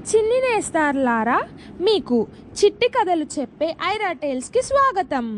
చిన్ని నేస్తారులారా, మీకు చిట్టి కథలు చెప్పే ఐరా టేల్స్కి స్వాగతం.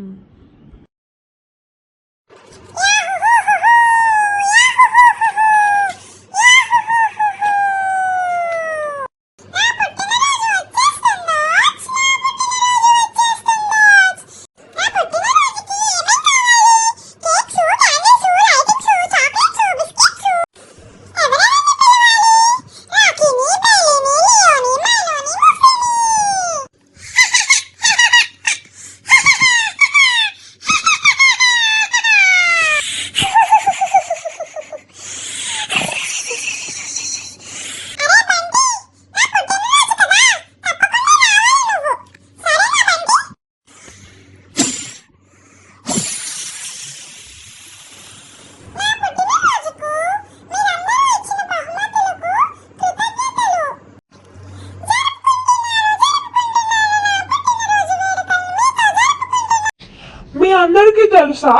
మీ అందరికీ తెలుసా,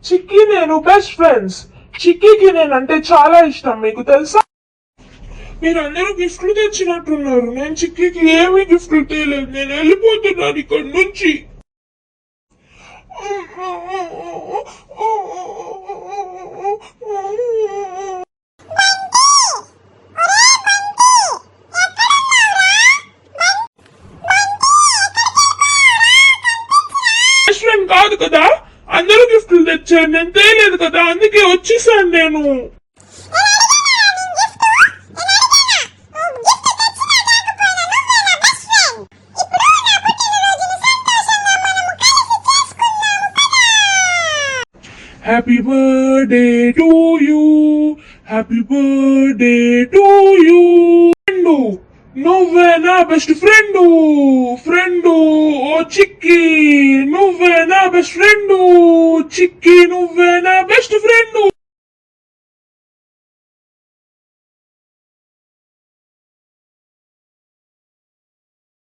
చిక్కీ నేను బెస్ట్ ఫ్రెండ్స్. చిక్కీకి నేనంటే చాలా ఇష్టం, మీకు తెలుసా? మీరందరూ గిఫ్ట్లు తెచ్చినట్టున్నారు. నేను చిక్కీకి ఏమీ గిఫ్ట్లు తేలేదు. నేను వెళ్ళిపోతున్నాను ఇక్కడి నుంచి. కాదు కదా, అందరూ గిఫ్ట్లు తెచ్చారు, నేను తేలేదు కదా, అందుకే వచ్చేసాను నేను. Happy birthday to you, happy birthday to you. నువ్వే నా బెస్ట్ ఫ్రెండ్. ఓ చిక్కీ, నువ్వే నా బెస్ట్ ఫ్రెండ్. చిక్కీ, నువ్వే నా బెస్ట్ ఫ్రెండ్.